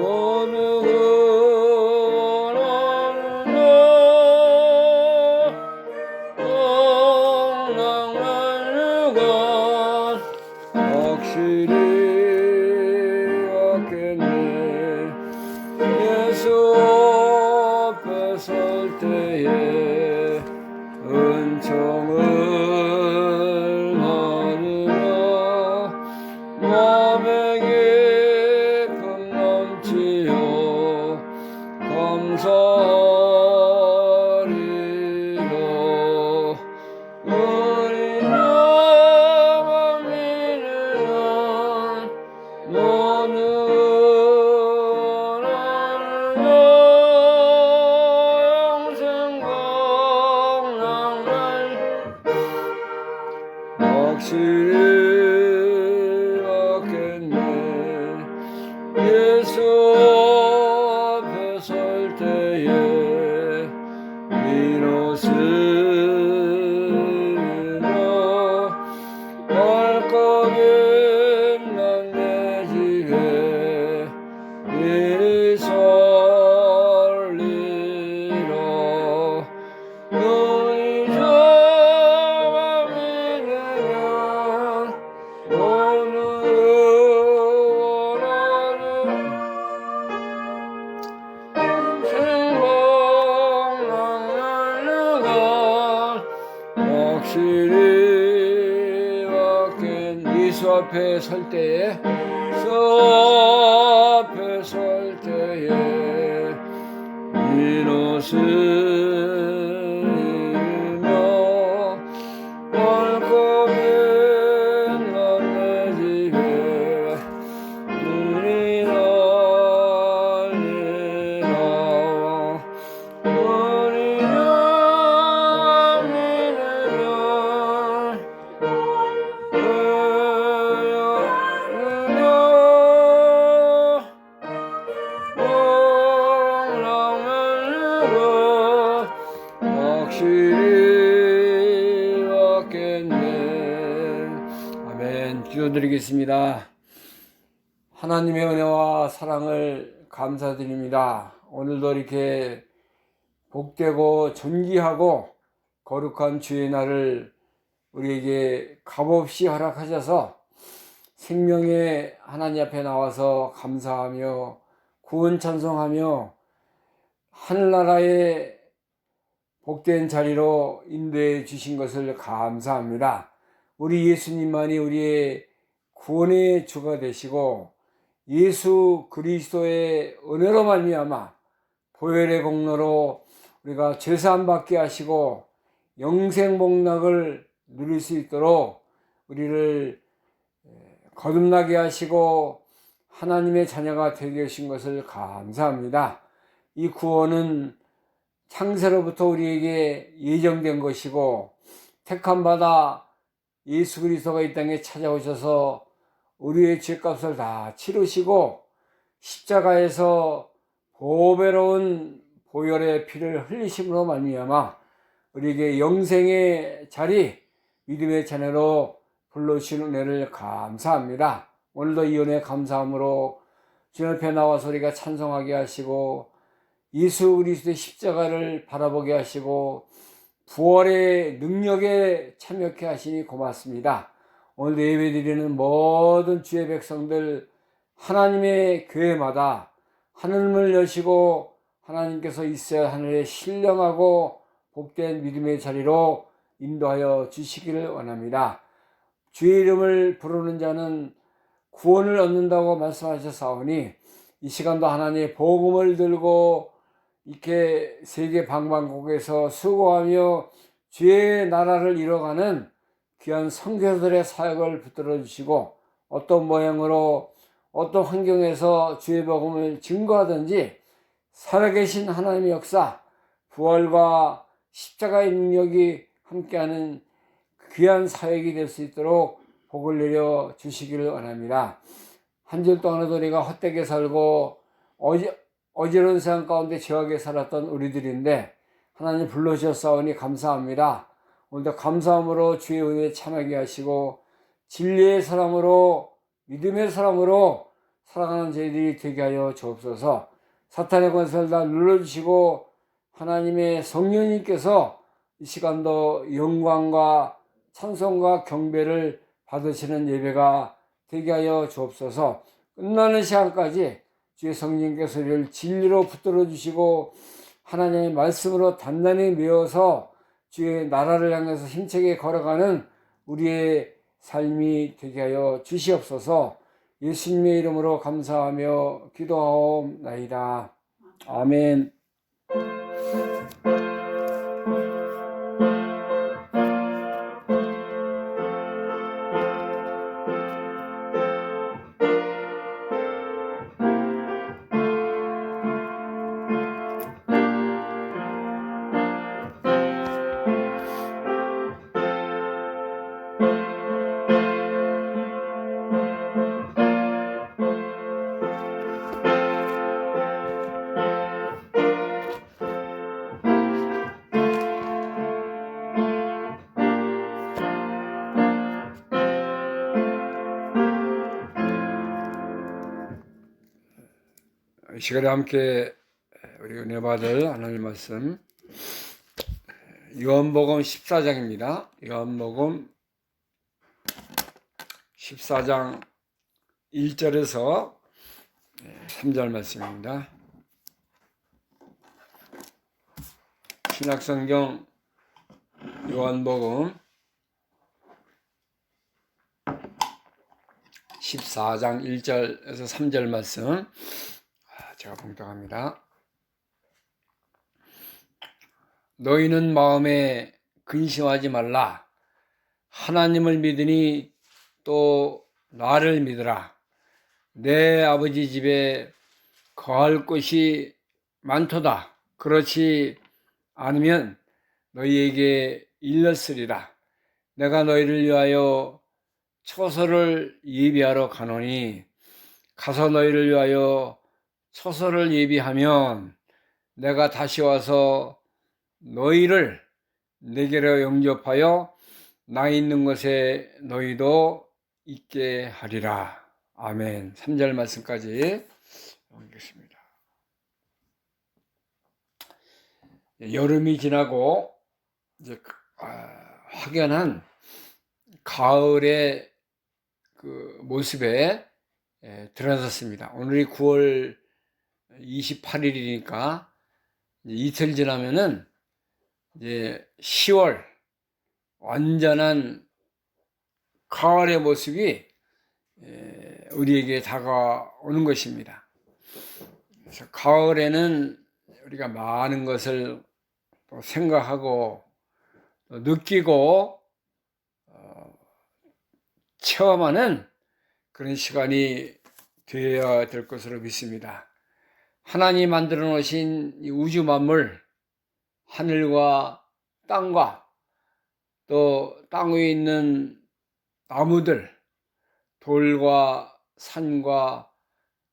어느 확실히 왔겠네. 예수 앞에 설 때에 은총을 나누며 마음의 기쁨 넘치어 감사하리라. 우리 나만 믿으면 어느 확실히 왔겠네. 예수 앞에 설 때에 이로쓰리라. 발걸음 난 내 집에 이리 설리라. 너희 저만 믿으면 어느 원하는 생각나는 확실히 왔겠네. 예수 앞에 설 때에 이노스며 월급은 내 집에 눈이 날리라. 우리가 믿으면 확실히 왔겠네. 아멘. 기도드리겠습니다. 하나님의 은혜와 사랑을 감사드립니다. 오늘도 이렇게 복되고 존귀하고 거룩한 주의 날을 우리에게 값없이 허락하셔서 생명의 하나님 앞에 나와서 감사하며 구원 찬송하며 하늘나라의 복된 자리로 인도해 주신 것을 감사합니다. 우리 예수님만이 우리의 구원의 주가 되시고 예수 그리스도의 은혜로 말미암아 보혈의 공로로 우리가 죄사함 받게 하시고 영생 복락을 누릴 수 있도록 우리를 거듭나게 하시고 하나님의 자녀가 되게 하신 것을 감사합니다. 이 구원은 창세로부터 우리에게 예정된 것이고 택함받아 예수 그리스도가 이 땅에 찾아오셔서 우리의 죄값을 다 치르시고 십자가에서 보배로운 보혈의 피를 흘리심으로 말미암아 우리에게 영생의 자리, 믿음의 자녀로 불러주신 은혜를 감사합니다. 오늘도 이 은혜 감사함으로 주님 앞에 나와서 우리가 찬송하게 하시고 예수 그리스도의 십자가를 바라보게 하시고 부활의 능력에 참여케 하시니 고맙습니다. 오늘도 예배드리는 모든 주의 백성들 하나님의 교회마다 하늘문을 여시고 하나님께서 있어야 하늘에 신령하고 복된 믿음의 자리로 인도하여 주시기를 원합니다. 주의 이름을 부르는 자는 구원을 얻는다고 말씀하셨사오니 이 시간도 하나님의 복음을 들고 이렇게 세계 방방곡곡에서 수고하며 주의 나라를 이뤄가는 귀한 선교사들의 사역을 붙들어 주시고 어떤 모양으로 어떤 환경에서 주의 복음을 증거하든지 살아계신 하나님의 역사, 부활과 십자가의 능력이 함께하는 귀한 사역이 될 수 있도록 복을 내려 주시기를 원합니다. 한 주 동안에도 우리가 헛되게 살고 어지러운 세상 가운데 죄악에 살았던 우리들인데 하나님 불러주셨사오니 감사합니다. 오늘도 감사함으로 주의 은혜에 참여하게 하시고 진리의 사람으로 믿음의 사람으로 사랑하는 저희들이 되게 하여 주옵소서. 사탄의 권세를 다 눌러주시고 하나님의 성령님께서 이 시간도 영광과 찬송과 경배를 받으시는 예배가 되게 하여 주옵소서. 끝나는 시간까지 주의 성령께서 우리를 진리로 붙들어 주시고 하나님의 말씀으로 단단히 메어서 주의 나라를 향해서 힘차게 걸어가는 우리의 삶이 되게 하여 주시옵소서. 예수님의 이름으로 감사하며 기도하옵나이다. 아멘. 이 시간에 함께 우리 은혜 받을 하나님 말씀 요한복음 14장입니다. 요한복음 14장 1절에서 3절 말씀입니다. 신약성경 요한복음 14장 1절에서 3절 말씀 제가 봉독합니다. 너희는 마음에 근심하지 말라. 하나님을 믿으니 또 나를 믿으라. 내 아버지 집에 거할 곳이 많도다. 그렇지 않으면 너희에게 일렀으리라. 내가 너희를 위하여 처소를 예비하러 가노니 가서 너희를 위하여 처소를 예비하면 내가 다시 와서 너희를 내게로 영접하여 나 있는 곳에 너희도 있게 하리라. 아멘. 3절 말씀까지 읽겠습니다. 여름이 지나고 이제 확연한 가을의 그 모습에 드러났습니다. 오늘이 9월 28일이니까 이틀 지나면은 이제 10월 완전한 가을의 모습이 우리에게 다가오는 것입니다. 그래서 가을에는 우리가 많은 것을 또 생각하고 또 느끼고 체험하는 그런 시간이 되어야 될 것으로 믿습니다. 하나님이 만들어 놓으신 이 우주 만물, 하늘과 땅과 또 땅 위에 있는 나무들, 돌과 산과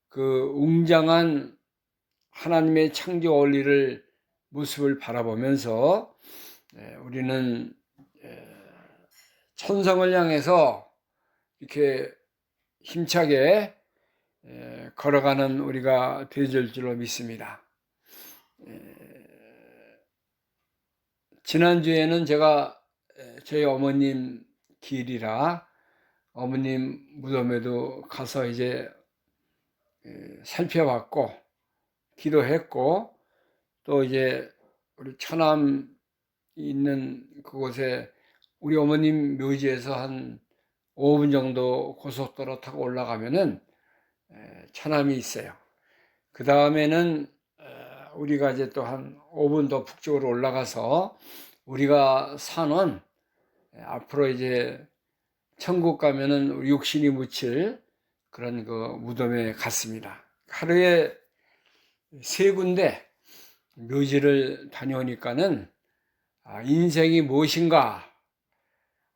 그 웅장한 하나님의 창조 원리를 모습을 바라보면서 우리는 천성을 향해서 이렇게 힘차게 걸어가는 우리가 되어질 줄로 믿습니다. 지난주에는 제가 저희 어머님 기일이라 어머님 무덤에도 가서 이제 살펴봤고 기도했고 또 이제 우리 처남 있는 그곳에 우리 어머님 묘지에서 한 5분 정도 고속도로 타고 올라가면은 처남이 있어요. 그 다음에는 우리가 이제 또 한 5분 더 북쪽으로 올라가서 우리가 사는 앞으로 이제 천국 가면은 육신이 묻힐 그런 그 무덤에 갔습니다. 하루에 3군데 묘지를 다녀오니까는 인생이 무엇인가,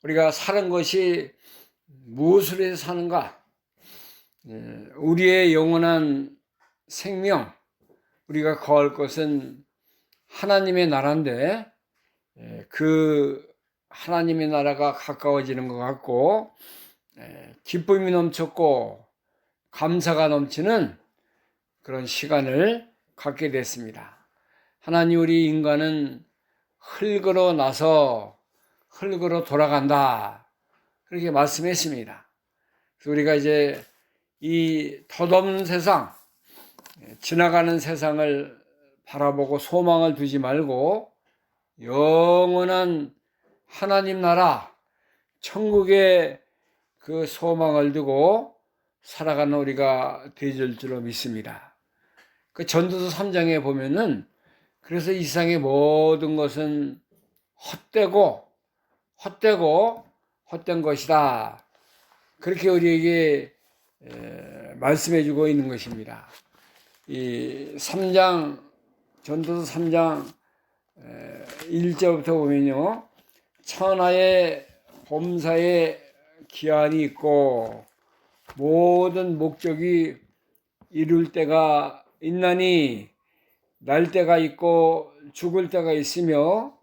우리가 사는 것이 무엇을 해서 사는가, 우리의 영원한 생명, 우리가 거할 것은 하나님의 나라인데 그 하나님의 나라가 가까워지는 것 같고 기쁨이 넘쳤고 감사가 넘치는 그런 시간을 갖게 됐습니다. 하나님, 우리 인간은 흙으로 나서 흙으로 돌아간다, 그렇게 말씀했습니다. 그래서 우리가 이제 이 덧없는 세상, 지나가는 세상을 바라보고 소망을 두지 말고 영원한 하나님 나라, 천국의 그 소망을 두고 살아가는 우리가 되질 줄로 믿습니다. 그 전도서 3장에 보면은 그래서 이 세상의 모든 것은 헛된 것이다, 그렇게 우리에게 말씀해 주고 있는 것입니다. 이 3장, 전도서 3장 1절부터 보면요, 천하의 범사에 기한이 있고 모든 목적이 이룰 때가 있나니 날 때가 있고 죽을 때가 있으며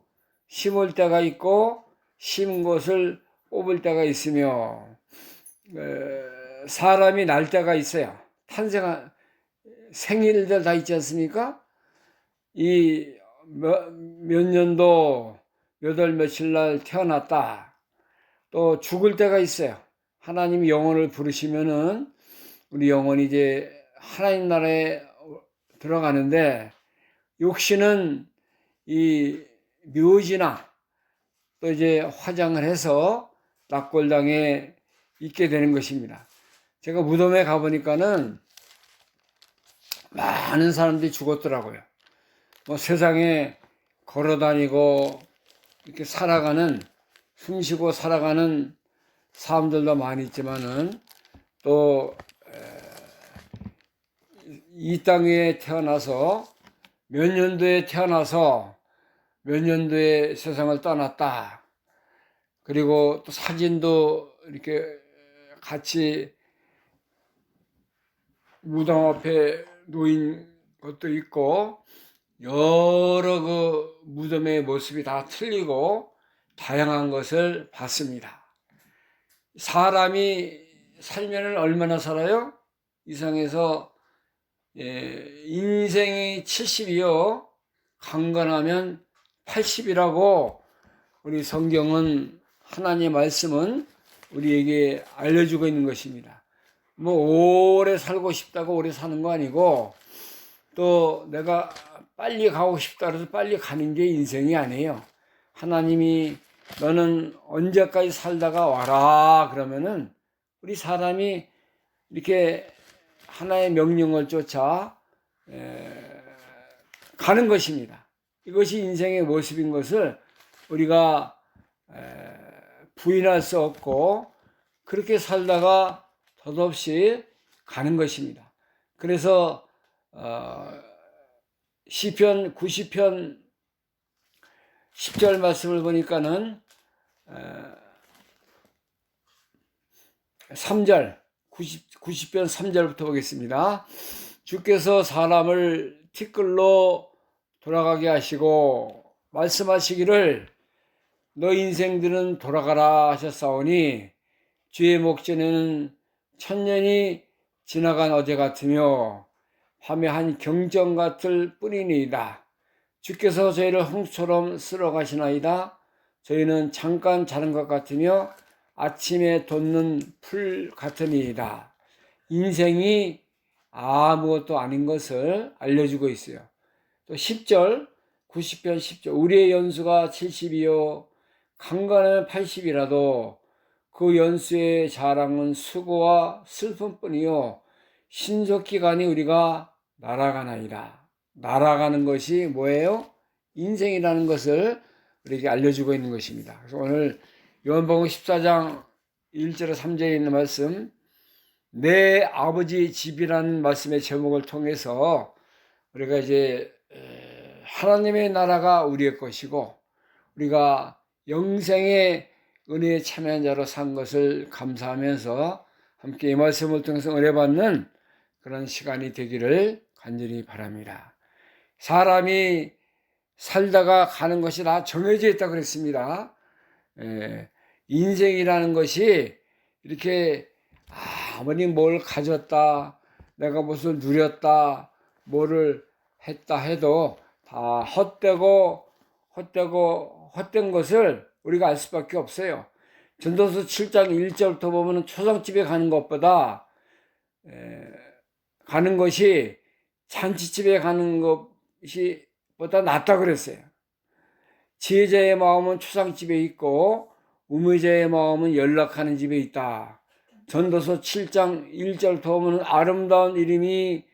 심을 때가 있고 심은 것을 뽑을 때가 있으며 사람이 날 때가 있어요. 탄생한 생일들 다 있지 않습니까? 이 몇 년도 몇 월 며칠 날 태어났다. 또 죽을 때가 있어요. 하나님이 영혼을 부르시면은 우리 영혼이 이제 하나님 나라에 들어가는데, 육신은 이 묘지나 또 이제 화장을 해서 낙골당에 있게 되는 것입니다. 제가 무덤에 가보니까는 많은 사람들이 죽었더라고요. 뭐 세상에 걸어다니고 이렇게 살아가는, 숨쉬고 살아가는 사람들도 많이 있지만은 또 이 땅에 태어나서 몇 년도에 태어나서 몇 년도에 세상을 떠났다. 그리고 또 사진도 이렇게 같이 무덤 앞에 놓인 것도 있고, 여러 그 무덤의 모습이 다 틀리고 다양한 것을 봤습니다. 사람이 살면은 얼마나 살아요? 이상에서 인생이 70이요 강건하면 80이라고 우리 성경은, 하나님의 말씀은 우리에게 알려주고 있는 것입니다. 뭐 오래 살고 싶다고 오래 사는 거 아니고, 또 내가 빨리 가고 싶다 그래서 빨리 가는 게 인생이 아니에요. 하나님이 너는 언제까지 살다가 와라 그러면은 우리 사람이 이렇게 하나의 명령을 쫓아 가는 것입니다. 이것이 인생의 모습인 것을 우리가 부인할 수 없고, 그렇게 살다가 덧없이 가는 것입니다. 그래서 시편 90편 10절 말씀을 보니까는 3절, 90편 3절부터 보겠습니다. 주께서 사람을 티끌로 돌아가게 하시고 말씀하시기를 너 인생들은 돌아가라 하셨사오니 주의 목전에는 천년이 지나간 어제 같으며 밤에 한 경전 같을 뿐이니이다. 주께서 저희를 홍수처럼 쓸어 가시나이다. 저희는 잠깐 자는 것 같으며 아침에 돋는 풀 같으니이다. 인생이 아무것도 아닌 것을 알려주고 있어요. 또 10절, 90편 10절, 우리의 연수가 70이요 강건하면 80이라도 그 연수의 자랑은 수고와 슬픔뿐이요 신속히 가니 우리가 날아가나이다. 날아가는 것이 뭐예요? 인생이라는 것을 우리에게 알려주고 있는 것입니다. 그래서 오늘 요한복음 14장 1절에 3절에 있는 말씀, 내 아버지 집이라는 말씀의 제목을 통해서 우리가 이제 하나님의 나라가 우리의 것이고 우리가 영생의 은혜에 참여한 자로 산 것을 감사하면서 함께 이 말씀을 통해서 은혜받는 그런 시간이 되기를 간절히 바랍니다. 사람이 살다가 가는 것이 다 정해져 있다고 그랬습니다. 인생이라는 것이 이렇게 아무리 뭘 가졌다, 내가 무슨 누렸다, 뭐를 했다 해도 다 헛된 것을 우리가 알 수밖에 없어요. 전도서 7장 1절부터 보면 초상집에 가는 것보다 가는 것이 잔치집에 가는 것이 보다 낫다 그랬어요. 지혜자의 마음은 초상집에 있고 우매자의 마음은 연락하는 집에 있다. 전도서 7장 1절부터 보면 아름다운 이름이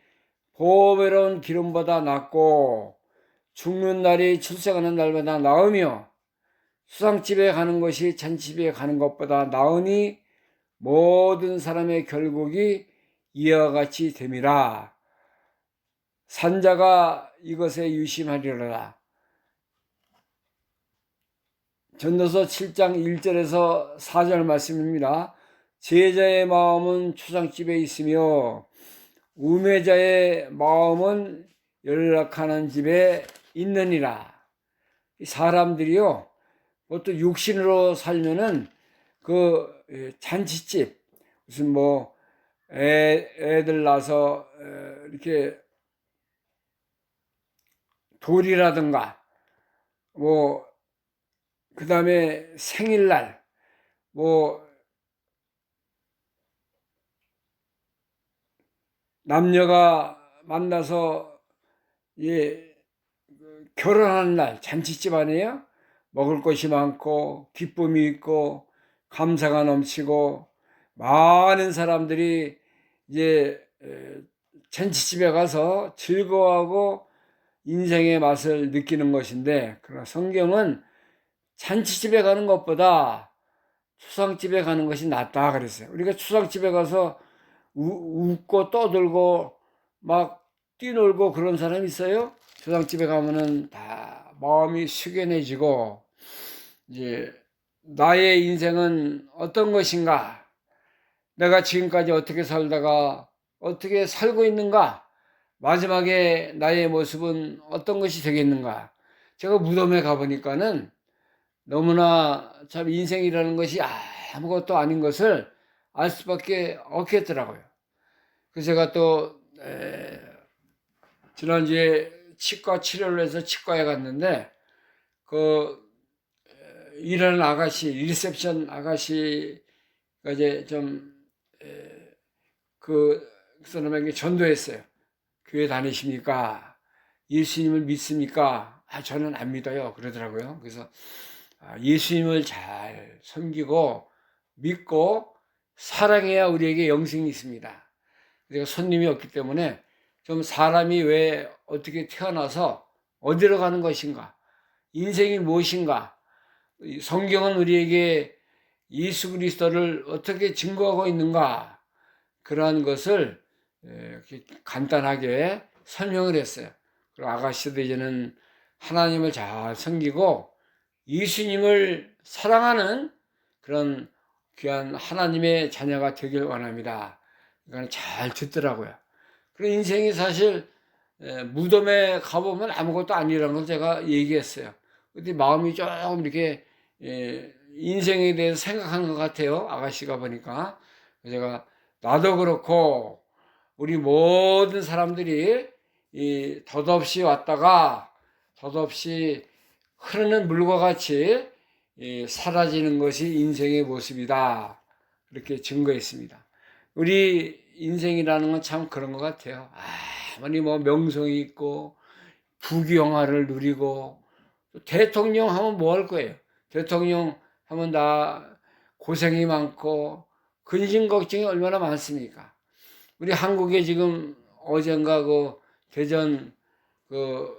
보배로운 기름보다 낫고 죽는 날이 출생하는 날보다 나으며 수상집에 가는 것이 잔치집에 가는 것보다 나으니 모든 사람의 결국이 이와 같이 됨이라. 산자가 이것에 유심하리로라. 전도서 7장 1절에서 4절 말씀입니다. 제자의 마음은 초상집에 있으며 우매자의 마음은 연락하는 집에 있느니라. 사람들이요, 또 육신으로 살면은 그 잔치집, 무슨 뭐 애들 낳아서 이렇게 돌이라든가 뭐 그 다음에 생일날 뭐 남녀가 만나서 결혼하는 날 잔치집 아니에요? 먹을 것이 많고 기쁨이 있고 감사가 넘치고 많은 사람들이 이제 잔치집에 가서 즐거워하고 인생의 맛을 느끼는 것인데, 그러나 성경은 잔치집에 가는 것보다 추상집에 가는 것이 낫다 그랬어요. 우리가 추상집에 가서 웃고 떠들고 막 뛰놀고 그런 사람 있어요? 추상집에 가면은 다 마음이 숙연해지고, 이제 나의 인생은 어떤 것인가, 내가 지금까지 어떻게 살다가 어떻게 살고 있는가, 마지막에 나의 모습은 어떤 것이 되겠는가. 제가 무덤에 가보니까는 너무나 참 인생이라는 것이 아무것도 아닌 것을 알 수밖에 없겠더라고요. 그래서 제가 또 지난주에 치과 치료를 해서 치과에 갔는데, 그 일하는 아가씨, 리셉션 아가씨가 이제 좀 그 사람에게 전도했어요. 교회 다니십니까? 예수님을 믿습니까? 저는 안 믿어요. 그러더라고요. 그래서 예수님을 잘 섬기고 믿고 사랑해야 우리에게 영생이 있습니다. 내가 손님이 없기 때문에 좀 사람이 왜 어떻게 태어나서 어디로 가는 것인가, 인생이 무엇인가, 성경은 우리에게 예수 그리스도를 어떻게 증거하고 있는가, 그러한 것을 간단하게 설명을 했어요. 그리고 아가씨도 이제는 하나님을 잘 섬기고 예수님을 사랑하는 그런 귀한 하나님의 자녀가 되길 원합니다. 이건 잘 듣더라고요. 그리고 인생이 사실 무덤에 가보면 아무것도 아니라는 걸 제가 얘기했어요. 근데 마음이 조금 이렇게 인생에 대해서 생각하는 것 같아요. 아가씨가 보니까. 제가 나도 그렇고 우리 모든 사람들이 덧없이 왔다가 덧없이 흐르는 물과 같이 사라지는 것이 인생의 모습이다. 그렇게 증거했습니다. 우리 인생이라는 건 참 그런 것 같아요. 아무리 뭐 명성이 있고 부귀영화를 누리고, 대통령 하면 뭐 할 거예요? 대통령 하면 다 고생이 많고 근심 걱정이 얼마나 많습니까? 우리 한국에 지금 어젠가 그 대전 그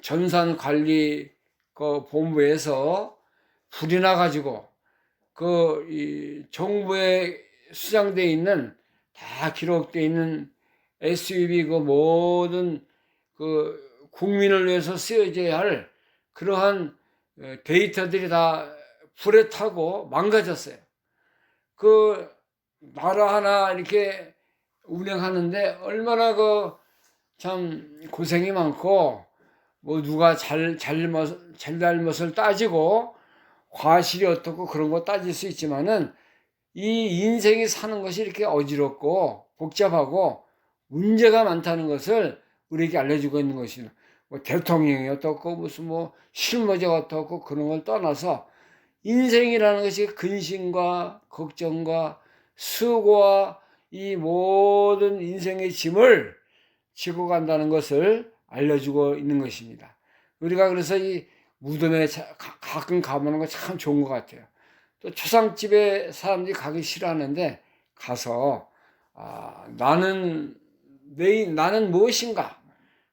전산 관리 그 본부에서 불이 나가지고 그 정부에 수장돼 있는, 다 기록돼 있는 SUV 그 모든 그 국민을 위해서 쓰여져야 할 그러한 데이터들이 다 불에 타고 망가졌어요. 그 나라 하나 이렇게 운행하는데 얼마나 그 참 고생이 많고, 뭐 누가 잘잘못을 따지고 과실이 어떻고 그런 거 따질 수 있지만은 이 인생이 사는 것이 이렇게 어지럽고 복잡하고 문제가 많다는 것을 우리에게 알려주고 있는 것이죠. 뭐 대통령이 어떻고 무슨 뭐 실무자가 어떻고 그런 걸 떠나서 인생이라는 것이 근심과 걱정과 수고와 이 모든 인생의 짐을 지고 간다는 것을 알려주고 있는 것입니다. 우리가 그래서 이 무덤에 가끔 가보는 거 참 좋은 것 같아요. 또 초상집에 사람들이 가기 싫어하는데 가서 나는 무엇인가?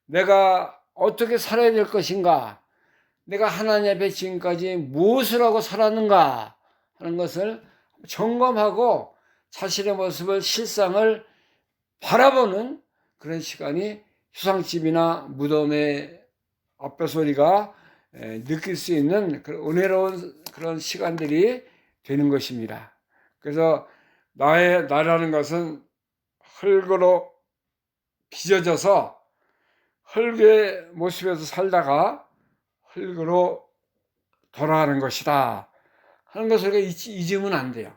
내가 어떻게 살아야 될 것인가? 내가 하나님 앞에 지금까지 무엇을 하고 살았는가 하는 것을 점검하고 자신의 모습을 실상을 바라보는 그런 시간이 휴상집이나 무덤의 앞에서 우리가 느낄 수 있는 그런 은혜로운 그런 시간들이 되는 것입니다. 그래서 나라는 것은 흙으로 빚어져서 흙의 모습에서 살다가 흙으로 돌아가는 것이다 하는 것을 우리가 잊으면 안 돼요.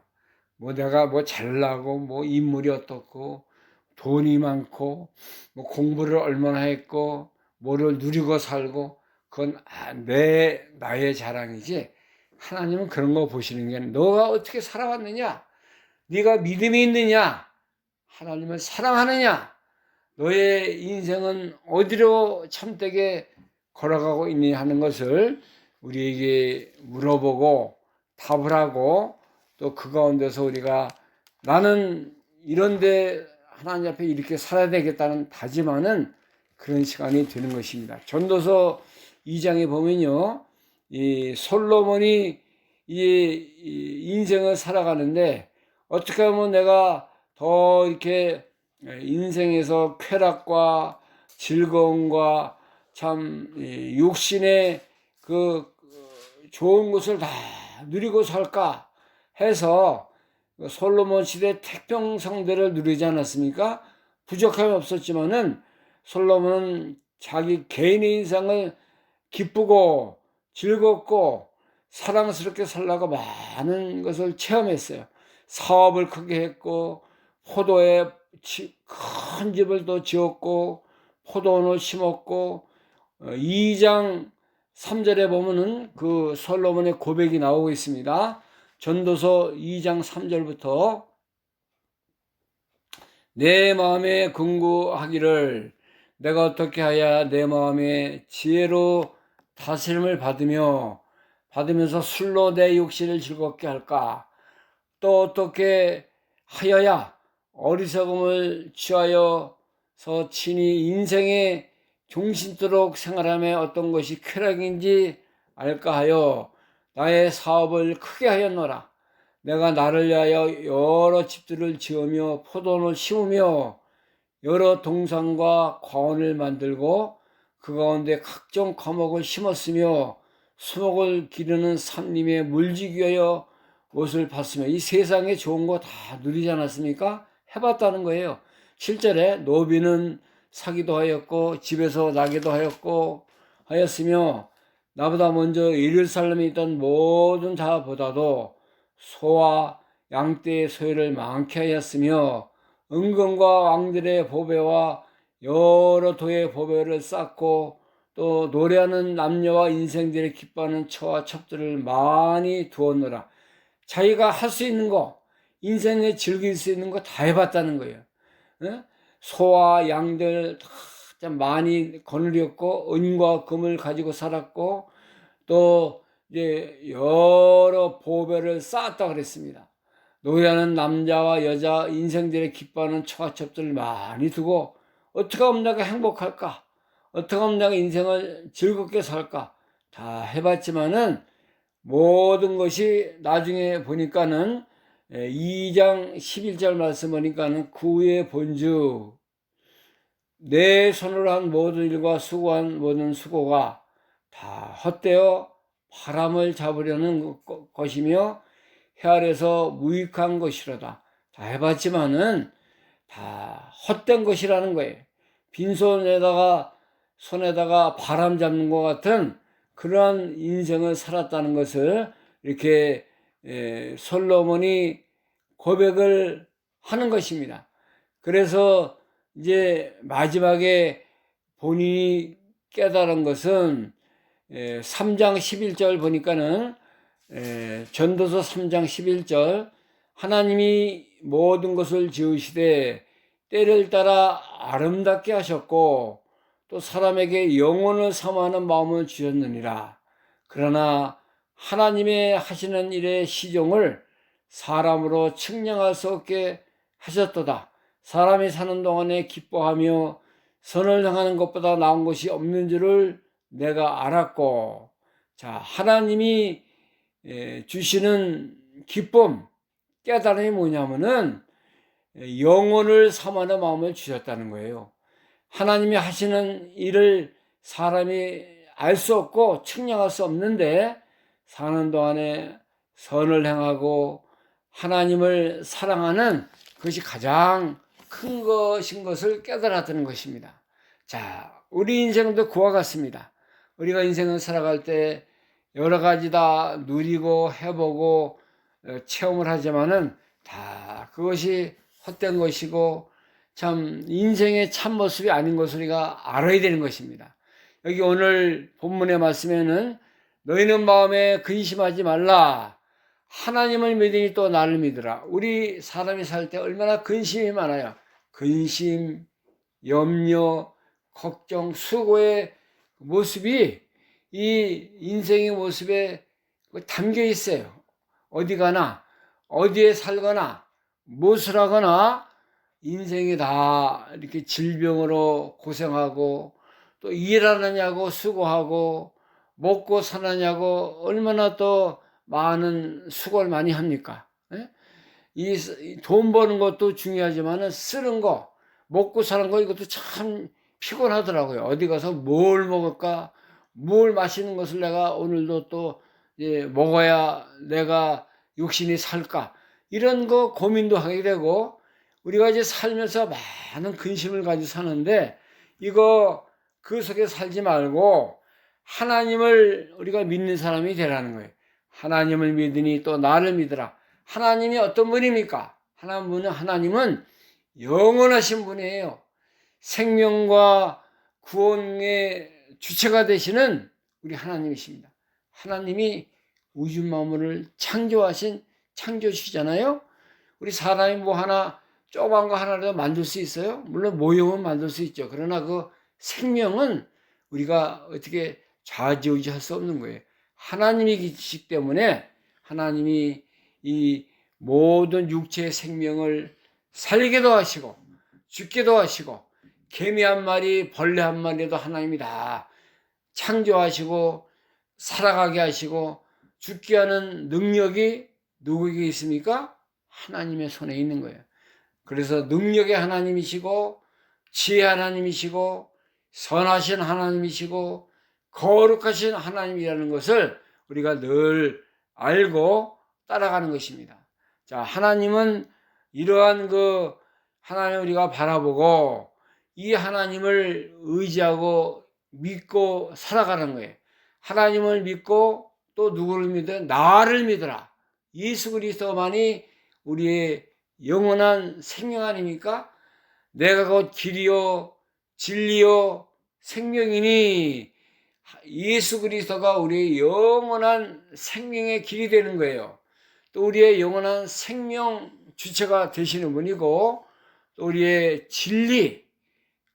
뭐 내가 뭐 잘나고 뭐 인물이 어떻고 돈이 많고 뭐 공부를 얼마나 했고 뭐를 누리고 살고 그건 나의 자랑이지, 하나님은 그런 거 보시는 게 너가 어떻게 살아왔느냐, 네가 믿음이 있느냐, 하나님을 사랑하느냐, 너의 인생은 어디로 참되게 걸어가고 있니 하는 것을 우리에게 물어보고 답을 하고, 또 그 가운데서 우리가 나는 이런데 하나님 앞에 이렇게 살아야 되겠다는 다짐하는 그런 시간이 되는 것입니다. 전도서 2장에 보면요, 이 솔로몬이 이 인생을 살아가는데 어떻게 하면 내가 더 이렇게 인생에서 쾌락과 즐거움과 참 육신의 그 좋은 것을 다 누리고 살까 해서 솔로몬 시대 태평성대를 누리지 않았습니까? 부족함이 없었지만은 솔로몬은 자기 개인의 인생을 기쁘고 즐겁고 사랑스럽게 살라고 많은 것을 체험했어요. 사업을 크게 했고 포도에 큰 집을 또 지었고 포도원을 심었고 2장 3절에 보면은 그 솔로몬의 고백이 나오고 있습니다. 전도서 2장 3절부터 내 마음에 긍구하기를 내가 어떻게 하야 내 마음에 지혜로 다스림을 받으면서 술로 내 육신을 즐겁게 할까? 또 어떻게 하여야 어리석음을 취하여서 친히 인생의 종신토록 생활함에 어떤 것이 쾌락인지 알까 하여 나의 사업을 크게 하였노라. 내가 나를 위하여 여러 집들을 지으며 포도원을 심으며 여러 동산과 과원을 만들고 그 가운데 각종 과목을 심었으며 수목을 기르는 산림에 물지기 위하여 옷을 봤으며 이 세상에 좋은 거 다 누리지 않았습니까? 해봤다는 거예요. 7절에 노비는 사기도 하였고 집에서 나기도 하였으며 나보다 먼저 예루살렘에 있던 모든 자보다도 소와 양떼의 소유를 많게 하였으며 은금과 왕들의 보배와 여러 도의 보배를 쌓고 또 노래하는 남녀와 인생들이 기뻐하는 처와 첩들을 많이 두었노라. 자기가 할 수 있는 거, 인생에 즐길 수 있는 거 다 해봤다는 거예요. 소와 양들 다 많이 거느렸고 은과 금을 가지고 살았고 또 이제 여러 보배를 쌓았다 그랬습니다. 노래하는 남자와 여자 인생들의 기뻐하는 처가첩들을 많이 두고 어떻게 하면 내가 행복할까? 어떻게 하면 내가 인생을 즐겁게 살까? 다 해봤지만은 모든 것이 나중에 보니까는 2장 11절 말씀 보니까는 구의 본주 내 손으로 한 모든 일과 수고한 모든 수고가 다 헛되어 바람을 잡으려는 것이며 해 아래서 무익한 것이로다. 다 해봤지만은 다 헛된 것이라는 거예요. 빈손에다가 손에다가 바람 잡는 것 같은 그러한 인생을 살았다는 것을 이렇게 솔로몬이 고백을 하는 것입니다. 그래서 이제 마지막에 본인이 깨달은 것은 3장 11절 보니까는 전도서 3장 11절 하나님이 모든 것을 지으시되 때를 따라 아름답게 하셨고 또 사람에게 영혼을 삼아하는 마음을 주셨느니라. 그러나 하나님의 하시는 일의 시종을 사람으로 측량할 수 없게 하셨도다. 사람이 사는 동안에 기뻐하며 선을 행하는 것보다 나은 것이 없는 줄을 내가 알았고, 자, 하나님이 주시는 기쁨, 깨달음이 뭐냐면은 영혼을 삼아하는 마음을 주셨다는 거예요. 하나님이 하시는 일을 사람이 알 수 없고 측량할 수 없는데 사는 동안에 선을 행하고 하나님을 사랑하는 그것이 가장 큰 것인 것을 깨달았다는 것입니다. 자, 우리 인생도 그와 같습니다. 우리가 인생을 살아갈 때 여러 가지 다 누리고 해보고 체험을 하지만은 다 그것이 헛된 것이고 참 인생의 참모습이 아닌 것을 우리가 알아야 되는 것입니다. 여기 오늘 본문의 말씀에는 너희는 마음에 근심하지 말라. 하나님을 믿으니 또 나를 믿으라. 우리 사람이 살 때 얼마나 근심이 많아요. 근심, 염려, 걱정, 수고의 모습이 이 인생의 모습에 담겨 있어요. 어디 가나, 어디에 살거나, 무엇을 하거나 인생이 다 이렇게 질병으로 고생하고 또 일하느냐고 수고하고 먹고 사느냐고 얼마나 또 많은 수고를 많이 합니까? 이 돈 버는 것도 중요하지만 쓰는 거, 먹고 사는 거 이것도 참 피곤하더라고요. 어디 가서 뭘 먹을까, 뭘 맛있는 것을 내가 오늘도 또 먹어야 내가 육신이 살까, 이런 거 고민도 하게 되고 우리가 이제 살면서 많은 근심을 가지고 사는데 이거 그 속에 살지 말고 하나님을 우리가 믿는 사람이 되라는 거예요. 하나님을 믿으니 또 나를 믿으라. 하나님이 어떤 분입니까? 하나님은 영원하신 분이에요. 생명과 구원의 주체가 되시는 우리 하나님이십니다. 하나님이 우주 만물을 창조하신 창조주시잖아요. 우리 사람이 뭐 하나 조그만 거 하나라도 만들 수 있어요? 물론 모형은 만들 수 있죠. 그러나 그 생명은 우리가 어떻게 좌지우지할 수 없는 거예요. 하나님이 계시기 때문에 하나님이 이 모든 육체의 생명을 살게도 하시고 죽게도 하시고 개미 한 마리 벌레 한 마리도 하나님이 다 창조하시고 살아가게 하시고 죽게 하는 능력이 누구에게 있습니까? 하나님의 손에 있는 거예요. 그래서 능력의 하나님이시고 지혜 하나님이시고 선하신 하나님이시고 거룩하신 하나님이라는 것을 우리가 늘 알고 따라가는 것입니다. 자, 하나님은 이러한 그 하나님을 우리가 바라보고 이 하나님을 의지하고 믿고 살아가는 거예요. 하나님을 믿고 또 누구를 믿어? 나를 믿어라. 예수 그리스도만이 우리의 영원한 생명 아닙니까? 내가 곧 길이요 진리요 생명이니 예수 그리스도가 우리의 영원한 생명의 길이 되는 거예요. 또 우리의 영원한 생명 주체가 되시는 분이고 또 우리의 진리,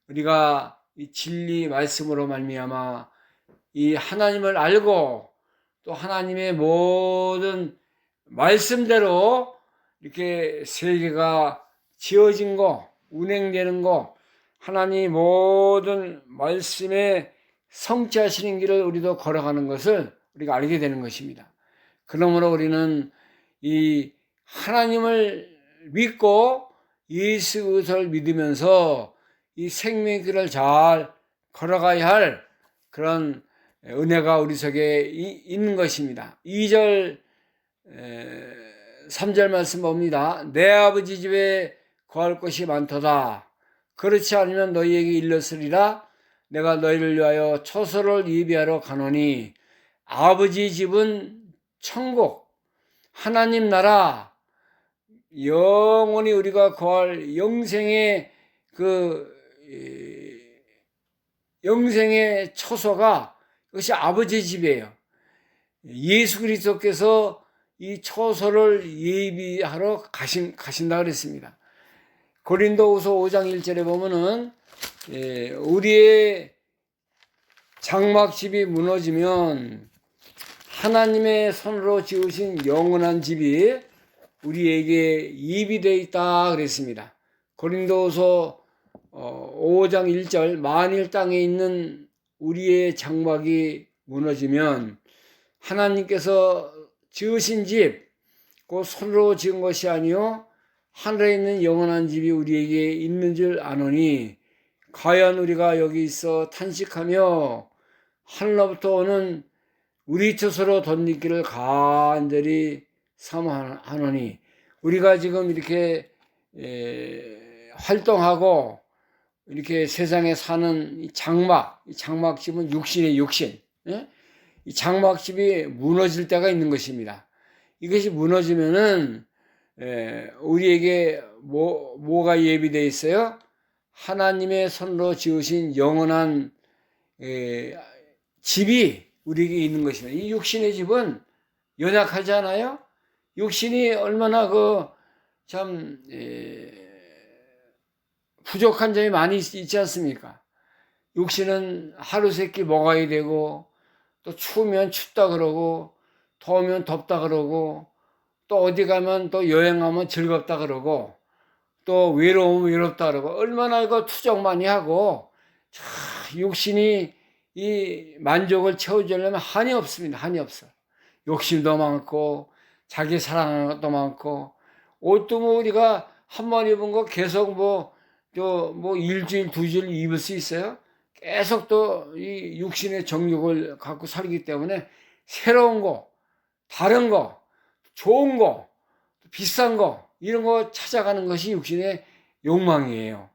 우리가 이 진리 말씀으로 말미암아 이 하나님을 알고 또 하나님의 모든 말씀대로 이렇게 세계가 지어진 거, 운행되는 거, 하나님 모든 말씀에 성취하시는 길을 우리도 걸어가는 것을 우리가 알게 되는 것입니다. 그러므로 우리는 이 하나님을 믿고 예수 그리스도를 믿으면서 이 생명의 길을 잘 걸어가야 할 그런 은혜가 우리 속에 있는 것입니다. 2절 3절 말씀 봅니다. 내 아버지 집에 거할 것이 많도다. 그렇지 않으면 너희에게 일렀으리라. 내가 너희를 위하여 처소를 예비하러 가노니 아버지 집은 천국, 하나님 나라, 영원히 우리가 거할 영생의 처소가 그것이 아버지의 집이에요. 예수 그리스도께서 이 처소를 예비하러 가신다 그랬습니다. 고린도후서 5장 1절에 보면은 우리의 장막집이 무너지면 하나님의 손으로 지으신 영원한 집이 우리에게 예비되어 있다 그랬습니다. 고린도후서 5장 1절 만일 땅에 있는 우리의 장막이 무너지면 하나님께서 지으신 집, 그 손으로 지은 것이 아니요 하늘에 있는 영원한 집이 우리에게 있는 줄 아노니 과연 우리가 여기 있어 탄식하며 하늘로부터 오는 우리 처소로 덧입기를 간절히 사모하노니 우리가 지금 이렇게 활동하고 이렇게 세상에 사는 이 장막집은 육신의 육신, 이 장막집이 무너질 때가 있는 것입니다. 이것이 무너지면은 우리에게 뭐가 예비되어 있어요? 하나님의 손으로 지으신 영원한 집이 우리에게 있는 것입니다. 이 육신의 집은 연약하지 않아요? 육신이 얼마나 부족한 점이 많이 있지 않습니까? 육신은 하루 세끼 먹어야 되고, 또 추우면 춥다 그러고, 더우면 덥다 그러고, 또 어디 가면 또 여행하면 즐겁다 그러고, 또 외로우면 외롭다 그러고, 얼마나 이거 투정 많이 하고, 육신이 이 만족을 채워주려면 한이 없습니다. 한이 없어. 욕심도 많고, 자기 사랑하는 것도 많고, 옷도 뭐 우리가 한 번 입은 거 계속 일주일, 2주일 입을 수 있어요? 계속 또 이 육신의 정욕을 갖고 살기 때문에 새로운 거, 다른 거, 좋은 거, 비싼 거, 이런 거 찾아가는 것이 육신의 욕망이에요.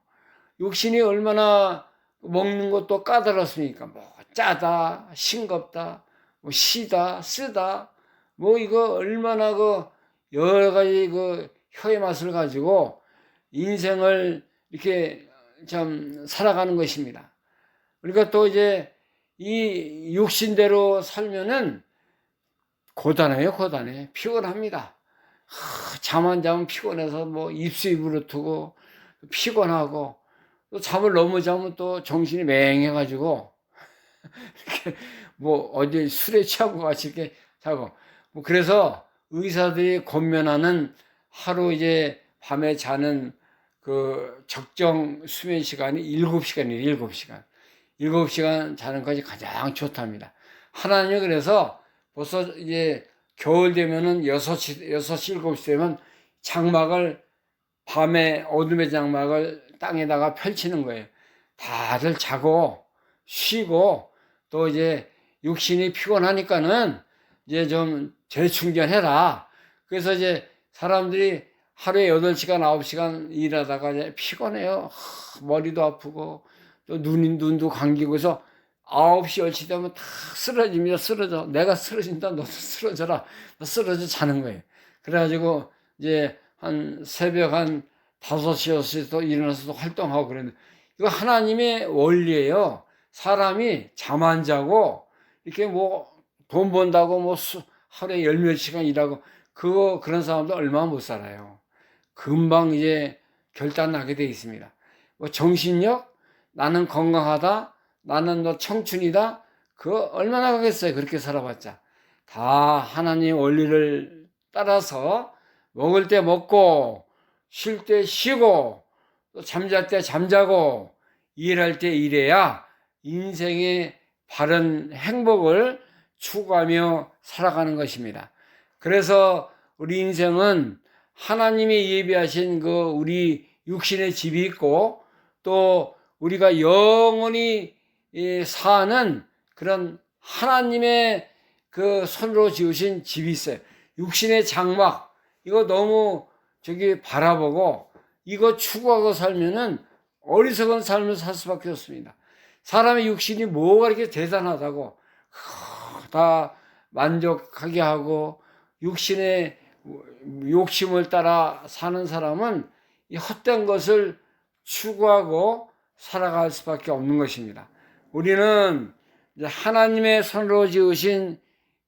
육신이 얼마나 먹는 것도 까다롭습니까? 뭐 짜다, 싱겁다, 뭐 시다, 쓰다, 뭐 이거 얼마나 여러 가지 혀의 맛을 가지고 인생을 이렇게 살아가는 것입니다. 그러니까 또 이제 이 육신대로 살면은 고단해요, 고단해. 피곤합니다. 잠 안 자면 피곤해서 뭐 입수 입으로 두고 피곤하고 또 잠을 너무 자면 또 정신이 맹해가지고 이렇게 뭐 어디 술에 취하고 같이 이렇게 자고 뭐 그래서 의사들이 권면하는 하루 이제 밤에 자는 적정 수면 시간이 7시간이에요, 7시간. 7시간 자는 것이 가장 좋답니다. 하나님이 그래서 벌써 이제 겨울 되면은 6시, 7시 되면 밤에 어둠의 장막을 땅에다가 펼치는 거예요. 다들 자고, 쉬고, 또 이제 육신이 피곤하니까는 이제 좀 재충전해라. 그래서 이제 사람들이 하루에 8시간, 9시간 일하다가 이제 피곤해요. 머리도 아프고, 또 눈도 감기고 해서 9시, 10시 되면 다 쓰러집니다. 쓰러져. 내가 쓰러진다. 너도 쓰러져라. 너 쓰러져 자는 거예요. 그래가지고 이제 새벽 5시, 6시 또 일어나서 또 활동하고 그랬는데 이거 하나님의 원리예요. 사람이 잠 안 자고 이렇게 뭐 돈 번다고 뭐 하루에 10몇 시간 일하고 그런 사람도 얼마 못 살아요. 금방 이제 결단 나게 돼 있습니다. 뭐 정신력? 나는 건강하다. 나는 너 청춘이다. 그거 얼마나 가겠어요. 그렇게 살아봤자. 다 하나님 원리를 따라서 먹을 때 먹고 쉴 때 쉬고 또 잠잘 때 잠자고 일할 때 일해야 인생의 바른 행복을 추구하며 살아가는 것입니다. 그래서 우리 인생은 하나님이 예비하신 우리 육신의 집이 있고 또 우리가 영원히 사는 그런 하나님의 손으로 지으신 집이 있어요. 육신의 장막 이거 너무 바라보고 이거 추구하고 살면은 어리석은 삶을 살 수밖에 없습니다. 사람의 육신이 뭐가 이렇게 대단하다고 다 만족하게 하고 육신의 욕심을 따라 사는 사람은 이 헛된 것을 추구하고 살아갈 수밖에 없는 것입니다. 우리는 하나님의 손으로 지으신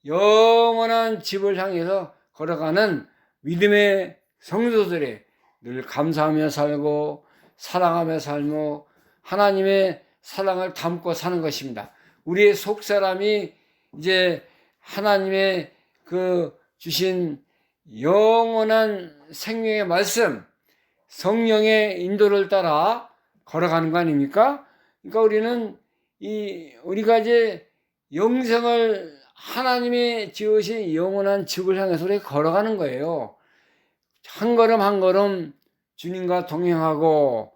영원한 집을 향해서 걸어가는 믿음의 성도들이 늘 감사하며 살고 사랑하며 살며 하나님의 사랑을 담고 사는 것입니다. 우리의 속사람이 이제 하나님의 그 주신 영원한 생명의 말씀, 성령의 인도를 따라 걸어가는 거 아닙니까? 그러니까 우리가 이제 영생을 하나님이 지으신 영원한 집을 향해서 우리가 걸어가는 거예요. 한 걸음 한 걸음 주님과 동행하고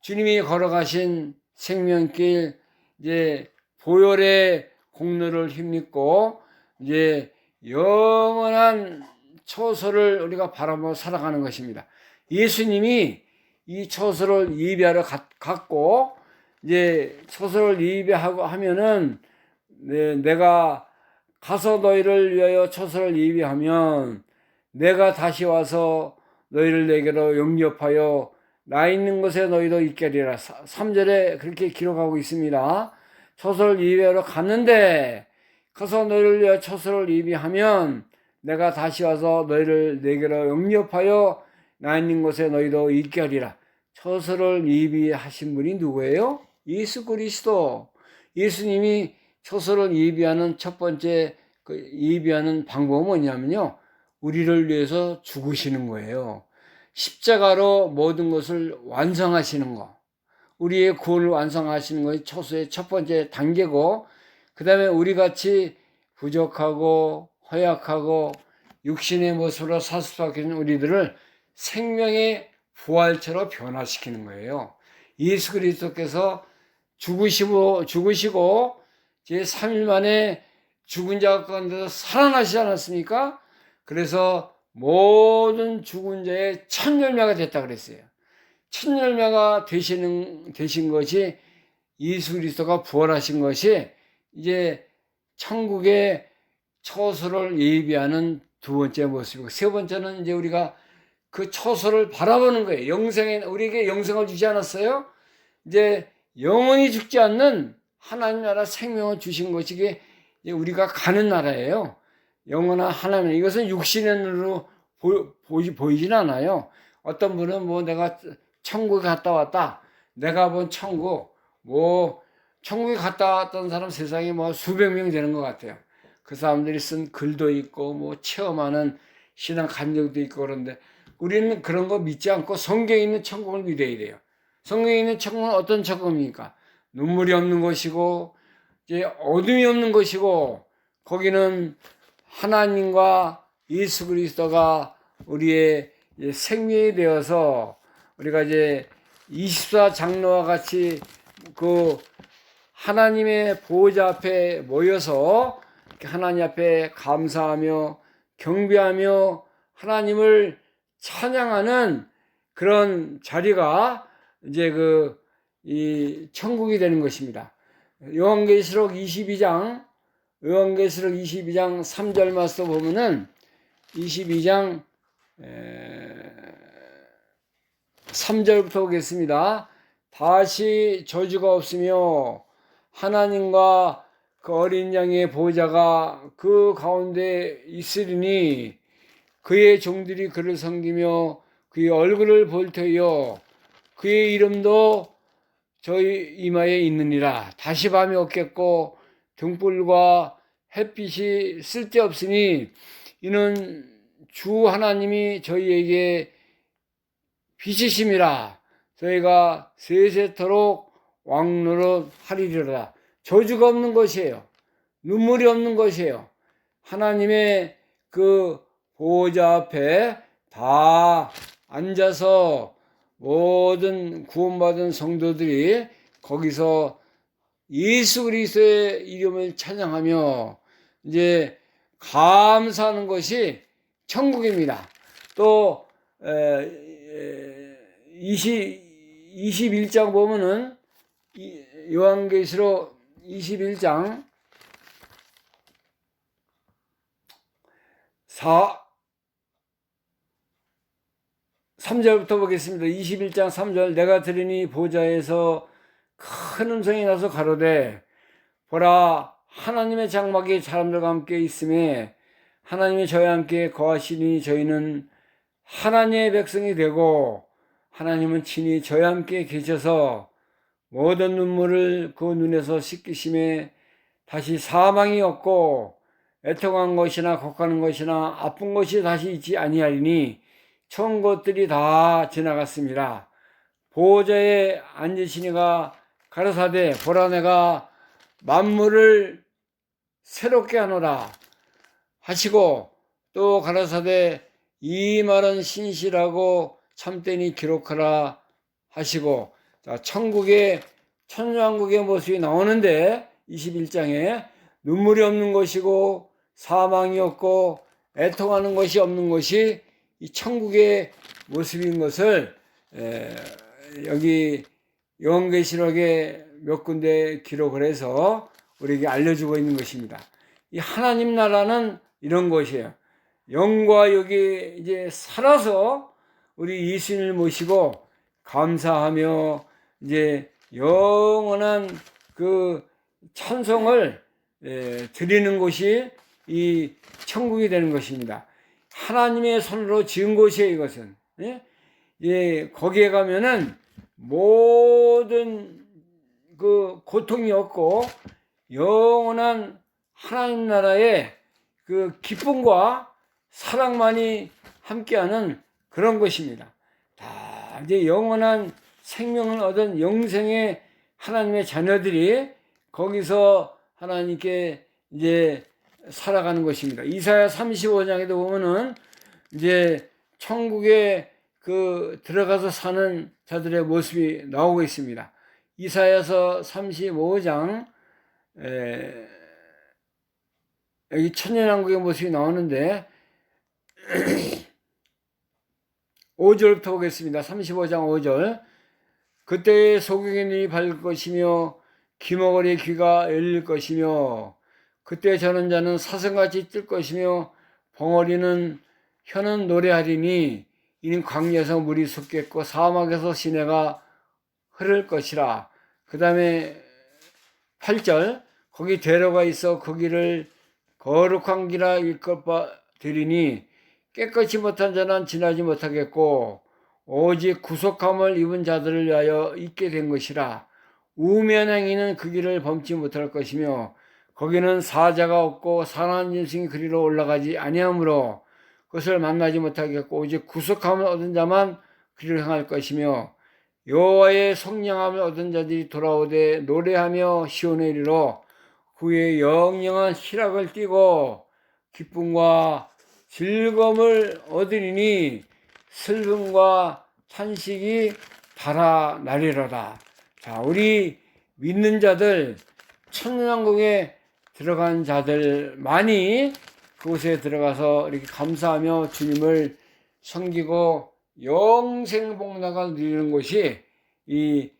주님이 걸어가신 생명길 이제 보혈의 공로를 힘입고 이제 영원한 초소를 우리가 바라보며 살아가는 것입니다. 예수님이 이 초소를 예비하러 갔고 이제 초소를 예비하고 하면은 내가 가서 너희를 위하여 초소를 예비하면 내가 다시 와서 너희를 내게로 영접하여 나 있는 곳에 너희도 있게 하리라. 3절에 그렇게 기록하고 있습니다. 초소를 예비하러 갔는데 가서 너희를 위하여 초소를 예비하면 내가 다시 와서 너희를 내게로 영접하여 나 있는 곳에 너희도 있게 하리라. 초소를 예비하신 분이 누구예요? 예수 그리스도. 예수님이 초소를 예비하는 첫 번째 예비하는 방법은 뭐냐면요, 우리를 위해서 죽으시는 거예요. 십자가로 모든 것을 완성하시는 거, 우리의 구원을 완성하시는 것이 초소의 첫 번째 단계고, 그 다음에 우리같이 부족하고 허약하고 육신의 모습으로 살 수밖에 없는 우리들을 생명의 부활체로 변화시키는 거예요. 예수 그리스도께서 죽으시고 제3일 만에 죽은 자 가운데서 살아나시지 않았습니까? 그래서 모든 죽은 자의 첫 열매가 됐다 그랬어요. 첫 열매가 되신 것이 예수 그리스도가 부활하신 것이 이제 천국의 초소를 예비하는 두 번째 모습이고, 세 번째는 이제 우리가 그 초소를 바라보는 거예요. 우리에게 영생을 주지 않았어요? 이제 영원히 죽지 않는 하나님 나라 생명을 주신 것이 우리가 가는 나라예요. 영원한 하나님. 이것은 육신의 눈으로 보이진 않아요. 어떤 분은 내가 천국에 갔다 왔다. 내가 본 천국, 천국에 갔다 왔던 사람 세상에 수백 명 되는 것 같아요. 그 사람들이 쓴 글도 있고, 체험하는 신앙 간증도 있고 그런데 우리는 그런 거 믿지 않고 성경에 있는 천국을 믿어야 돼요. 성경에 있는 천국은 어떤 천국입니까? 눈물이 없는 것이고, 이제 어둠이 없는 것이고, 거기는 하나님과 예수 그리스도가 우리의 생명이 되어서 우리가 이제 24장로와 같이 그 하나님의 보호자 앞에 모여서 하나님 앞에 감사하며 경배하며 하나님을 찬양하는 그런 자리가 이제 이 천국이 되는 것입니다. 요한계시록 22장 3절 말씀 보면은 22장 3절부터 보겠습니다. 다시 저주가 없으며 하나님과 그 어린 양의 보호자가 그 가운데 있으리니 그의 종들이 그를 섬기며 그의 얼굴을 볼 터이요 그의 이름도 저희 이마에 있느니라. 다시 밤이 없겠고 등불과 햇빛이 쓸데없으니 이는 주 하나님이 저희에게 빛이심이라. 저희가 세세토록 왕노릇 하리리라. 저주가 없는 것이에요. 눈물이 없는 것이에요. 하나님의 그 보호자 앞에 다 앉아서 모든 구원받은 성도들이 거기서 예수 그리스도의 이름을 찬양하며 이제 감사하는 것이 천국입니다. 또 21장 보면은 요한계시록 21장 4 3절부터 보겠습니다. 21장 3절. 내가 들으니 보좌에서 큰 음성이 나서 가로되 보라 하나님의 장막이 사람들과 함께 있음에 하나님이 저희와 함께 거하시니 저희는 하나님의 백성이 되고 하나님은 친히 저희와 함께 계셔서 모든 눈물을 그 눈에서 씻기심에 다시 사망이 없고 애통한 것이나 곡하는 것이나 아픈 것이 다시 있지 아니하리니 처음 것들이 다 지나갔습니다. 보호자에 앉으시니가 가라사대 보라 내가 만물을 새롭게 하노라 하시고 또 가라사대 이 말은 신실하고 참되니 기록하라 하시고 자, 천년왕국의 모습이 나오는데 21장에 눈물이 없는 것이고 사망이 없고 애통하는 것이 없는 것이 이 천국의 모습인 것을 여기 요한계시록에 몇 군데 기록을 해서 우리에게 알려주고 있는 것입니다. 이 하나님 나라는 이런 것이에요. 영과 여기 이제 살아서 우리 예수님을 모시고 감사하며 이제 영원한 그 찬송을 드리는 것이 이 천국이 되는 것입니다. 하나님의 손으로 지은 곳이에요, 이것은. 예, 거기에 가면은 모든 그 고통이 없고 영원한 하나님 나라의 그 기쁨과 사랑만이 함께하는 그런 것입니다. 다 이제 영원한 생명을 얻은 영생의 하나님의 자녀들이 거기서 하나님께 이제 살아가는 것입니다. 이사야 35장에도 보면은 이제 천국에 그 들어가서 사는 자들의 모습이 나오고 있습니다. 이사야서 35장 여기 천년왕국의 모습이 나오는데 5절부터 보겠습니다. 35장 5절. 그때 소경의 눈이 밝을 것이며 귀머거리의 귀가 열릴 것이며 그때 저는 자는 사슴같이 뜰 것이며 벙어리는 혀는 노래하리니 이는 광야에서 물이 솟겠고 사막에서 시내가 흐를 것이라. 그 다음에 8절. 거기 대로가 있어 거기를 거룩한 길라 일컬 바 되리니 깨끗이 못한 자는 지나지 못하겠고 오직 구속함을 입은 자들을 위하여 있게 된 것이라. 우매한 행위는 그 길을 범치 못할 것이며 거기는 사자가 없고 산한 짐승이 그리로 올라가지 아니하므로 그것을 만나지 못하겠고 오직 구속함을 얻은 자만 그리로 향할 것이며 여호와의 성령함을 얻은 자들이 돌아오되 노래하며 시온에 이르러 그의 영영한 희락을 띠고 기쁨과 즐거움을 얻으리니 슬픔과 탄식이 달아나리로다. 자, 우리 믿는 자들 천년왕국에 들어간 자들만이 그곳에 들어가서 이렇게 감사하며 주님을 섬기고 영생복락을 누리는 것이 이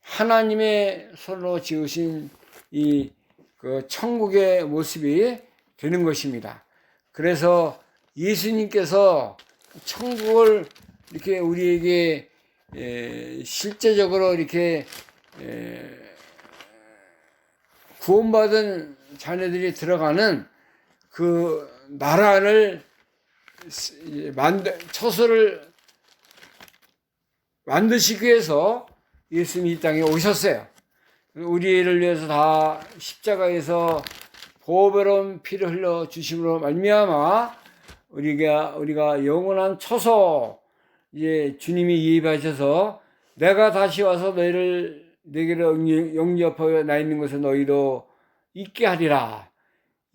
하나님의 손으로 지으신 이 그 천국의 모습이 되는 것입니다. 그래서 예수님께서 천국을 이렇게 우리에게 실제적으로 이렇게 구원받은 자녀들이 들어가는 그 나라를 처소를 만드시기 위해서 예수님이 이 땅에 오셨어요. 우리를 위해서 다 십자가에서 보배로운 피를 흘려 주심으로 말미암아 우리가 영원한 처소 이제 주님이 예비하셔서 내가 다시 와서 내게로 영접하여 나 있는 곳에 너희도 있게 하리라.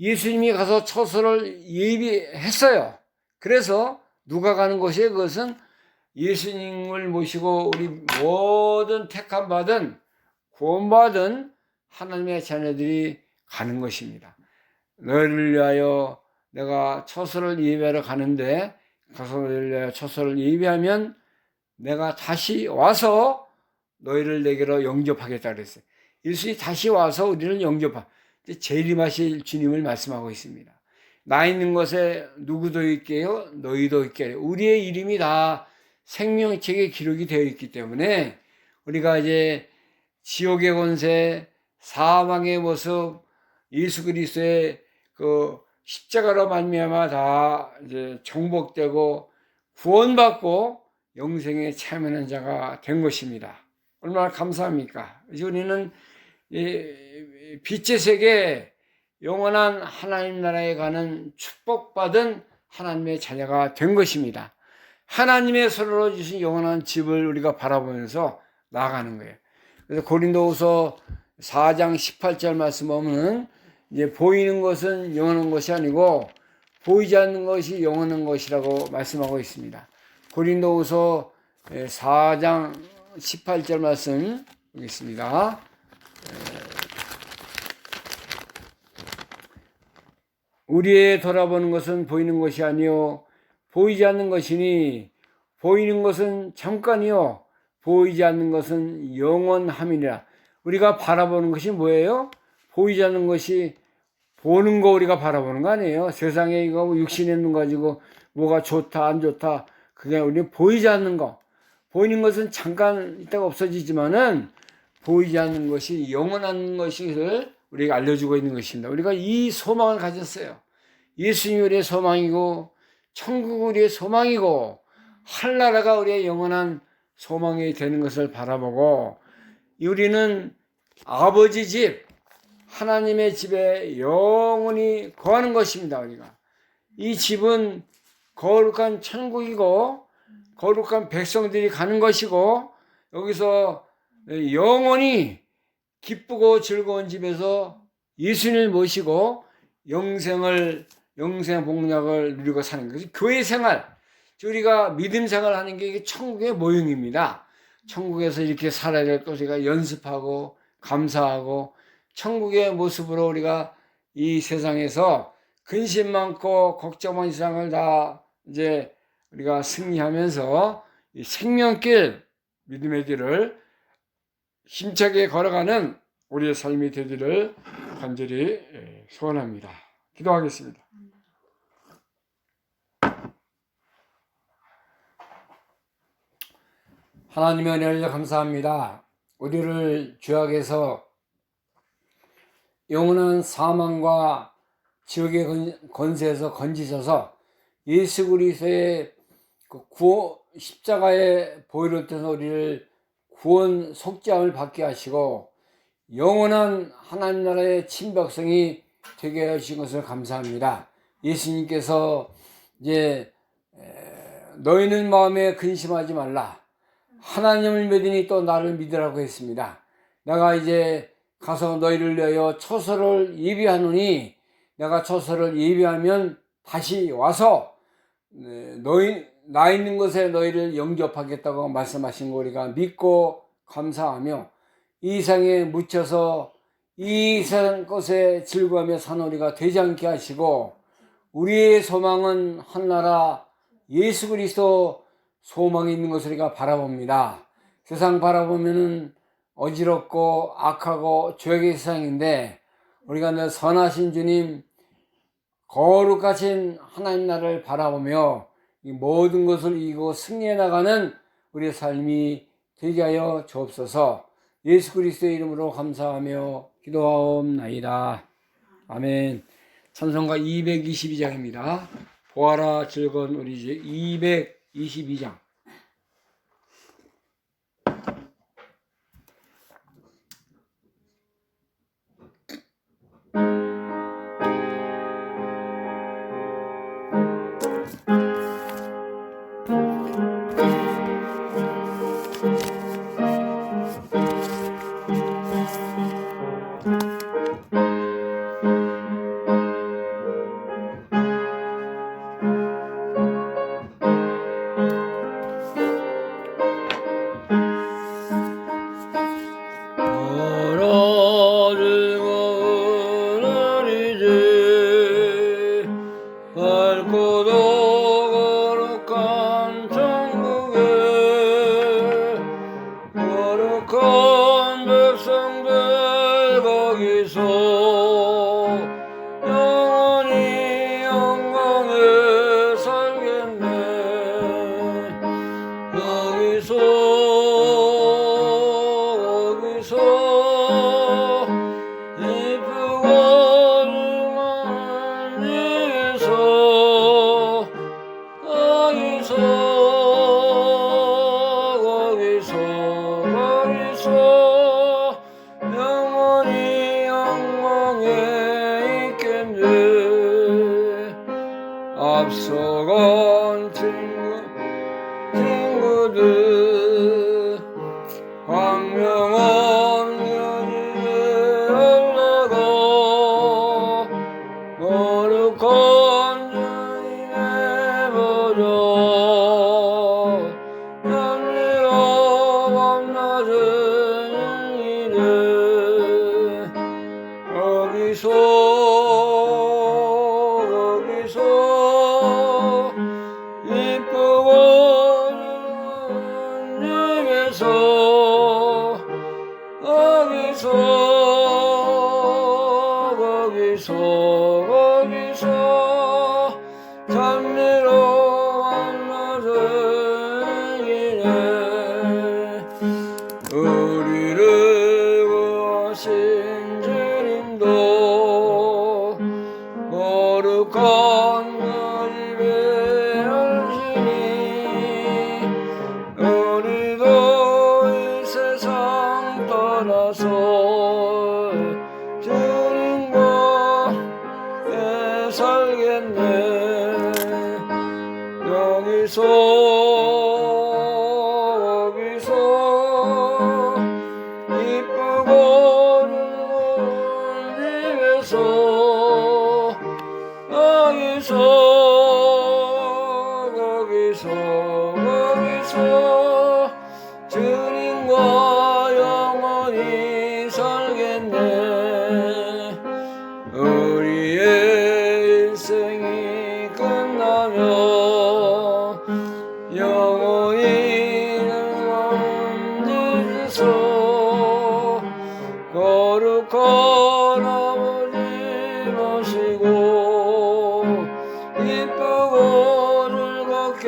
예수님이 가서 처소를 예비했어요. 그래서 누가 가는 곳이에요? 그것은 예수님을 모시고 우리 모든 택함 받은 구원받은 하나님의 자녀들이 가는 것입니다. 너희를 위하여 내가 처소를 예비하러 가는데 가서 너희를 위하여 처소를 예비하면 내가 다시 와서 너희를 내게로 영접하겠다 그랬어요. 예수님이 다시 와서 우리를 재림하실 주님을 말씀하고 있습니다. 나 있는 곳에 누구도 있게요? 너희도 있게 하려. 우리의 이름이 다 생명책에 기록이 되어 있기 때문에 우리가 이제 지옥의 권세, 사망의 모습, 예수 그리스도의 그 십자가로 말미암아 다 이제 정복되고 구원받고 영생에 참여하는 자가 된 것입니다. 얼마나 감사합니까? 이제 우리는 빛의 세계, 영원한 하나님 나라에 가는 축복받은 하나님의 자녀가 된 것입니다. 하나님의 서로로 주신 영원한 집을 우리가 바라보면서 나아가는 거예요. 그래서 고린도후서 4장 18절 말씀 보면은 이제 보이는 것은 영원한 것이 아니고 보이지 않는 것이 영원한 것이라고 말씀하고 있습니다. 고린도후서 4장 18절 말씀 보겠습니다. 우리의 돌아보는 것은 보이는 것이 아니요 보이지 않는 것이니 보이는 것은 잠깐이요 보이지 않는 것은 영원함이니라. 우리가 바라보는 것이 뭐예요? 보이지 않는 것이 보는 거 우리가 바라보는 거 아니에요. 세상에 이거 육신의 눈 가지고 뭐가 좋다 안 좋다 그게 우리는 보이지 않는 거. 보이는 것은 잠깐 있다가 없어지지만은 보이지 않는 것이 영원한 것을 우리가 알려주고 있는 것입니다. 우리가 이 소망을 가졌어요. 예수님이 우리의 소망이고 천국이 우리의 소망이고 하늘나라가 우리의 영원한 소망이 되는 것을 바라보고 우리는 아버지 집 하나님의 집에 영원히 거하는 것입니다. 우리가 이 집은 거룩한 천국이고 거룩한 백성들이 가는 것이고 여기서 영원히 기쁘고 즐거운 집에서 예수님을 모시고 영생 복락을 누리고 사는 것이 교회 생활, 우리가 믿음 생활하는 게 이게 천국의 모형입니다. 천국에서 이렇게 살아야 될 것 우리가 연습하고 감사하고 천국의 모습으로 우리가 이 세상에서 근심 많고 걱정 많은 세상을 다 이제 우리가 승리하면서 이 생명길 믿음의 길을 힘차게 걸어가는 우리의 삶이 되기를 간절히 소원합니다. 기도하겠습니다. 하나님의 은혜를 감사합니다. 우리를 죄악에서 영원한 사망과 지옥의 권세에서 건지셔서 예수 그리스도의 십자가의 보혈을 통해서 우리를 구원 속죄함을 받게 하시고 영원한 하나님 나라의 친백성이 되게 하신 것을 감사합니다. 예수님께서 이제 너희는 마음에 근심하지 말라. 하나님을 믿으니 또 나를 믿으라고 했습니다. 내가 이제 가서 너희를 위하여 처소를 예비하노니 내가 처소를 예비하면 다시 와서 나 있는 곳에 너희를 영접하겠다고 말씀하신 거 우리가 믿고 감사하며 이 세상에 묻혀서 이 세상 것에 즐거워하며 사는 우리가 되지 않게 하시고 우리의 소망은 한나라 예수 그리스도 소망이 있는 것을 우리가 바라봅니다. 세상 바라보면은 어지럽고 악하고 죄악의 세상인데 우리가 늘 선하신 주님 거룩하신 하나님 나라를 바라보며 이 모든 것을 이기고 승리해 나가는 우리의 삶이 되게 하여 주옵소서. 예수 그리스도의 이름으로 감사하며 기도하옵나이다. 아멘. 찬송가 222장입니다. 보아라 즐거운 우리 집 222장. 앞서간 친구들 광명한 여인에 올라가 거룩한 주님의 보좌 현미로 밤낮은 일에 거기서 이쁘고 집에서 거기서 찬미로운 나중이네 우리를 구하신 주님도 거룩한 그 집에 오시니 우리도 이 세상 떠나서 주님과 살겠네 여기서 이쁘고 넓은 집에서 거기서 주님과 영원히 살겠네 우리의 인생이 끝나면 영원히 먼 데서 거룩한 아버지 모시고 이쁘고 즐겁게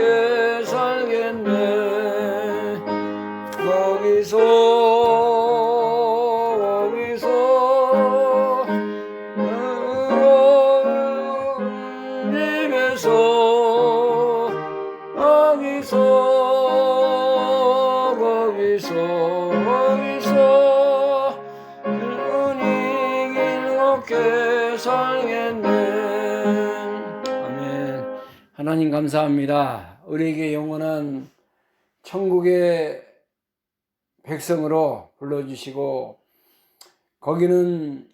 살겠네 거기서 집에서 거기서 은이 즐겁게 살겠네 아멘. 하나님 감사합니다. 우리에게 영원한 천국의 백성으로 불러주시고 거기는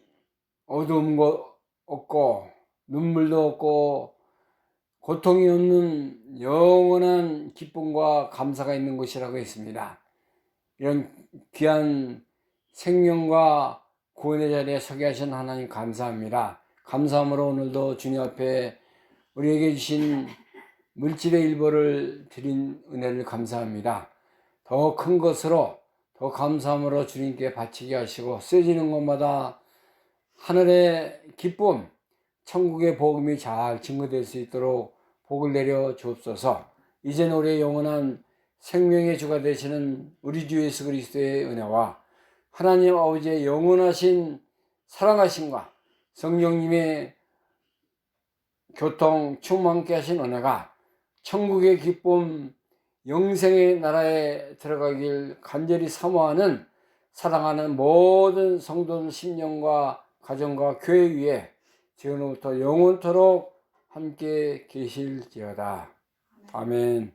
어두움도 없고 눈물도 없고 고통이 없는 영원한 기쁨과 감사가 있는 곳이라고 했습니다. 이런 귀한 생명과 구원의 자리에 서게 하신 하나님 감사합니다. 감사함으로 오늘도 주님 앞에 우리에게 주신 물질의 일부를 드린 은혜를 감사합니다. 더 큰 것으로 더 감사함으로 주님께 바치게 하시고 쓰여지는 것마다 하늘의 기쁨, 천국의 복음이 잘 증거될 수 있도록 복을 내려 주옵소서. 이제는 우리의 영원한 생명의 주가 되시는 우리 주 예수 그리스도의 은혜와 하나님 아버지의 영원하신 사랑하심과 성령님의 교통 충만케 하신 은혜가 천국의 기쁨 영생의 나라에 들어가길 간절히 사모하는 사랑하는 모든 성도들 심령과 가정과 교회 위에 지금부터 영원토록 함께 계실지어다. 아멘.